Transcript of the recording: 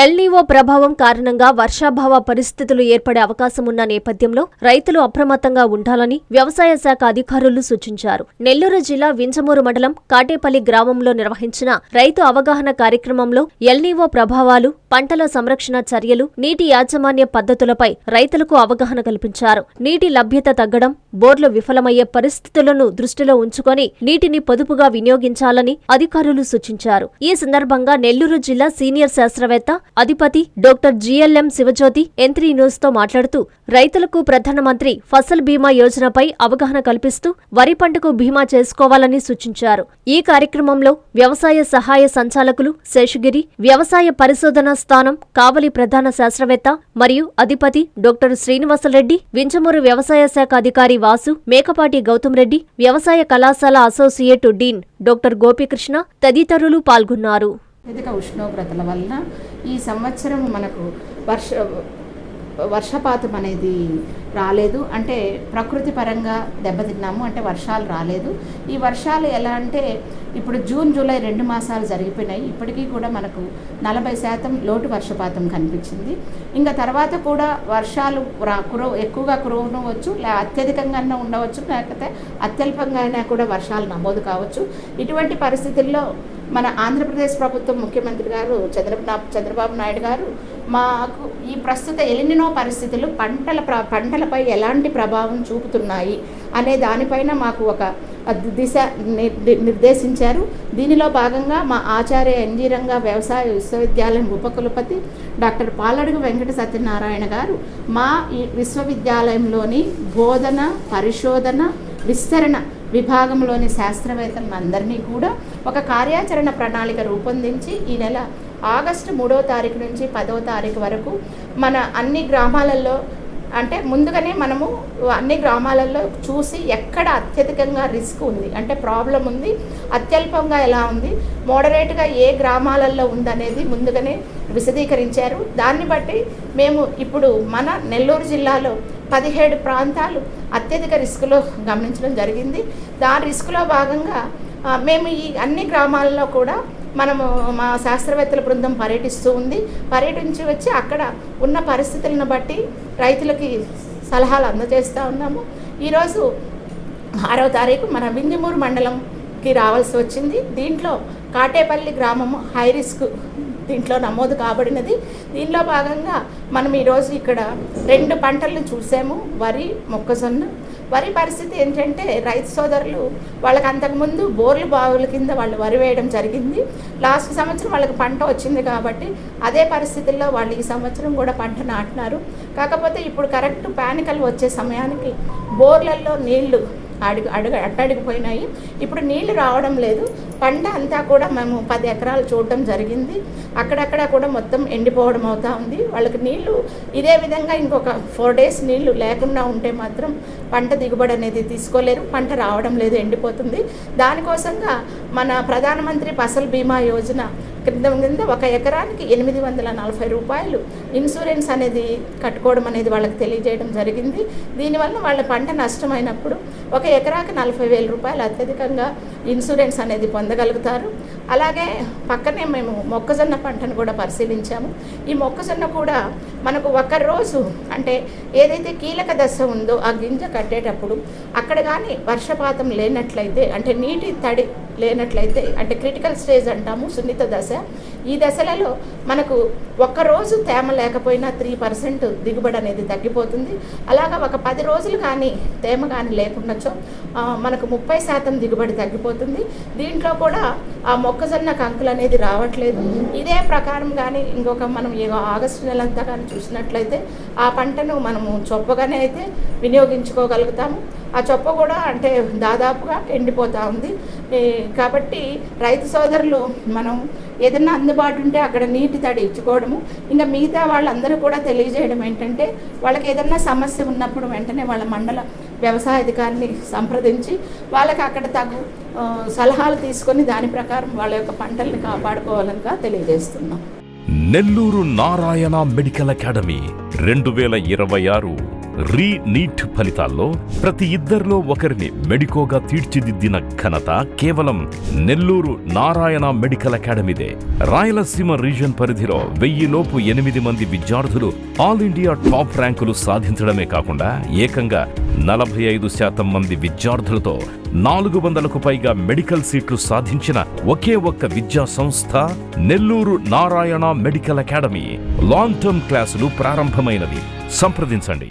El Niño ప్రభావం కారణంగా వర్షాభావ పరిస్థితులు ఏర్పడే అవకాశమున్న నేపథ్యంలో రైతులు అప్రమత్తంగా ఉండాలని వ్యవసాయ శాఖ అధికారులు సూచించారు. నెల్లూరు జిల్లా వింజమూరు మండలం కాటేపల్లి గ్రామంలో నిర్వహించిన రైతు అవగాహన కార్యక్రమంలో ఎల్‌నినో ప్రభావాలు, పంటల సంరక్షణ చర్యలు, నీటి యాజమాన్య పద్ధతులపై రైతులకు అవగాహన కల్పించారు. నీటి లభ్యత తగ్గడం, బోర్లు విఫలమయ్యే పరిస్థితులను దృష్టిలో ఉంచుకొని నీటిని పొదుపుగా వినియోగించాలని అధికారులు సూచించారు. ఈ సందర్భంగా నెల్లూరు జిల్లా సీనియర్ శాస్త్రవేత్త అధిపతి డాక్టర్ జిఎల్ఎం శివజ్యోతి ఎంత్రీ న్యూస్ తో మాట్లాడుతూ రైతులకు ప్రధానమంత్రి ఫసల్ బీమా యోజనపై అవగాహన కల్పిస్తూ వరి పంటకు బీమా చేసుకోవాలని సూచించారు. ఈ కార్యక్రమంలో వ్యవసాయ సహాయ సంచాలకులు శేషగిరి, వ్యవసాయ పరిశోధనా స్థానం కావలి ప్రధాన శాస్త్రవేత్త మరియు అధిపతి డాక్టర్ శ్రీనివాసరెడ్డి, వింజమూరు వ్యవసాయ శాఖ అధికారి వాసు, మేకపాటి గౌతమ్ రెడ్డి, వ్యవసాయ కళాశాల అసోసియేట్ డీన్ డాక్టర్ గోపీకృష్ణ తదితరులు పాల్గొన్నారు. అత్యధిక ఉష్ణోగ్రతల వలన ఈ సంవత్సరం మనకు వర్షపాతం అనేది రాలేదు. అంటే ప్రకృతి పరంగా దెబ్బతిన్నాము, అంటే వర్షాలు రాలేదు. ఈ వర్షాలు ఎలా అంటే ఇప్పుడు జూన్, జూలై 2 మాసాలు జరిగిపోయినాయి. ఇప్పటికీ కూడా మనకు 40% లోటు వర్షపాతం కనిపించింది. ఇంకా తర్వాత కూడా వర్షాలు ఎక్కువగా కురవవచ్చు, అత్యధికంగా ఉండవచ్చు, లేకపోతే అత్యల్పంగా అయినా కూడా వర్షాలు నమోదు కావచ్చు. ఇటువంటి పరిస్థితుల్లో మన ఆంధ్రప్రదేశ్ ప్రభుత్వం ముఖ్యమంత్రి గారు చంద్రబాబు నాయుడు గారు మాకు ఈ ప్రస్తుత ఎల్‌నినో పరిస్థితులు పంటలపై ఎలాంటి ప్రభావం చూపుతున్నాయి అనే దానిపైన మాకు ఒక దిశ నిర్దేశించారు. దీనిలో భాగంగా మా ఆచార్య ఎన్జీ రంగా వ్యవసాయ విశ్వవిద్యాలయం ఉపకులపతి డాక్టర్ పాలడుగు వెంకట సత్యనారాయణ గారు మా ఈ విశ్వవిద్యాలయంలోని బోధన, పరిశోధన, విస్తరణ విభాగంలోని శాస్త్రవేత్తలందరినీ కూడా ఒక కార్యాచరణ ప్రణాళిక రూపొందించి ఈ నెల ఆగస్టు 3వ తారీఖు నుంచి 10వ తారీఖు వరకు మన అన్ని గ్రామాలలో, అంటే ముందుగానే మనము అన్ని గ్రామాలలో చూసి ఎక్కడ అత్యధికంగా రిస్క్ ఉంది, అంటే ప్రాబ్లం ఉంది, అత్యల్పంగా ఎలా ఉంది, మోడరేట్గా ఏ గ్రామాలలో ఉందనేది ముందుగానే విశదీకరించారు. దాన్ని బట్టి మేము ఇప్పుడు మన నెల్లూరు జిల్లాలో 17 ప్రాంతాలు అత్యధిక రిస్కులో గమనించడం జరిగింది. దాని రిస్కులో భాగంగా మేము ఈ అన్ని గ్రామాలలో కూడా మనము మా శాస్త్రవేత్తల బృందం పర్యటించి వచ్చి అక్కడ ఉన్న పరిస్థితులను బట్టి రైతులకి సలహాలు అందజేస్తూ ఉన్నాము. ఈరోజు 6వ తారీఖు మన వింజమూరు మండలంకి రావాల్సి వచ్చింది. దీంట్లో కాటేపల్లి గ్రామము హై రిస్క్ దీంట్లో నమోదు కాబడినది. దీనిలో భాగంగా మనం ఈరోజు ఇక్కడ 2 పంటలను చూసాము, వరి, మొక్కజొన్న. వరి పరిస్థితి ఏంటంటే రైతు సోదరులు వాళ్ళకి అంతకుముందు బోర్లు బావుల కింద వాళ్ళు వరి వేయడం జరిగింది. లాస్ట్ సంవత్సరం వాళ్ళకి పంట వచ్చింది కాబట్టి అదే పరిస్థితుల్లో వాళ్ళు ఈ సంవత్సరం కూడా పంట నాటినారు. కాకపోతే ఇప్పుడు కరెక్ట్ పానికల్ వచ్చే సమయానికి బోర్లలో నీళ్లు అట్టడిగిపోయినాయి. ఇప్పుడు నీళ్లు రావడం లేదు. పంట అంతా కూడా మేము 10 ఎకరాలు చూడడం జరిగింది. అక్కడక్కడ కూడా మొత్తం ఎండిపోవడం అవుతూ ఉంది. వాళ్ళకి నీళ్లు ఇదే విధంగా ఇంకొక 4 days నీళ్లు లేకుండా ఉంటే మాత్రం పంట దిగుబడి అనేది తీసుకోలేరు. పంట రావడం లేదు, ఎండిపోతుంది. దానికోసంగా మన ప్రధానమంత్రి ఫసల్ బీమా యోజన కింద 1 ఎకరానికి 840 రూపాయలు ఇన్సూరెన్స్ అనేది కట్టుకోవడం అనేది వాళ్ళకి తెలియజేయడం జరిగింది. దీనివల్ల వాళ్ళ పంట నష్టమైనప్పుడు 1 ఎకరాకి 40,000 రూపాయలు అత్యధికంగా ఇన్సూరెన్స్ అనేది పొందగలుగుతారు. అలాగే పక్కనే మేము మొక్కజొన్న పంటను కూడా పరిశీలించాము. ఈ మొక్కజొన్న కూడా మనకు ఒక రోజు, అంటే ఏదైతే కీలక దశ ఉందో ఆ గింజ కట్టేటప్పుడు అక్కడ కానీ వర్షపాతం లేనట్లయితే, అంటే నీటి తడి లేనట్లయితే, అంటే క్రిటికల్ స్టేజ్ అంటాము, సున్నిత దశ. ఈ దశలలో మనకు ఒక్కరోజు తేమ లేకపోయినా 3% దిగుబడి అనేది తగ్గిపోతుంది. అలాగా ఒక 10 రోజులు కానీ తేమ కానీ లేకుండాచో మనకు 30% దిగుబడి తగ్గిపోతుంది. దీంట్లో కూడా ఆ మొక్కజొన్న కంకులు అనేది రావట్లేదు. ఇదే ప్రకారం కానీ ఇంకొక మనం ఆగస్టు నెలంతా కానీ చూసినట్లయితే ఆ పంటను మనము చొప్పగానే అయితే వినియోగించుకోగలుగుతాము. ఆ చొప్ప కూడా అంటే దాదాపుగా ఎండిపోతూ ఉంది. కాబట్టి రైతు సోదరులు మనం ఏదైనా అందుబాటు ఉంటే అక్కడ నీటి తడి ఇచ్చుకోవడము, ఇంకా మిగతా వాళ్ళందరూ కూడా తెలియజేయడం ఏంటంటే వాళ్ళకి ఏదైనా సమస్య ఉన్నప్పుడు వెంటనే వాళ్ళ మండల వ్యవసాయ అధికారిని సంప్రదించి వాళ్ళకి అక్కడ తగు సలహాలు తీసుకొని దాని ప్రకారం వాళ్ళ యొక్క పంటల్ని కాపాడుకోవాలని తెలియజేస్తున్నాం. Nellore Narayana medical academy 2026 NEET ఫలితాల్లో ప్రతి ఇద్దరిలో ఒకరిని మెడికోగా తీర్చిదిద్దిన ఘనత కేవలం నెల్లూరు నారాయణ మెడికల్ అకాడమీదే. రాయలసీమ రీజన్ పరిధిలో 1000 లోపు 8 మంది విద్యార్థులు ఆల్ ఇండియా టాప్ ర్యాంకులు సాధించడమే కాకుండా ఏకంగా 45% మంది విద్యార్థులతో 400కు పైగా మెడికల్ సీట్లు సాధించిన ఒకే ఒక్క విద్యా సంస్థ Nellore Narayana medical academy. Long term క్లాసులు ప్రారంభమైనవి. సంప్రదించండి.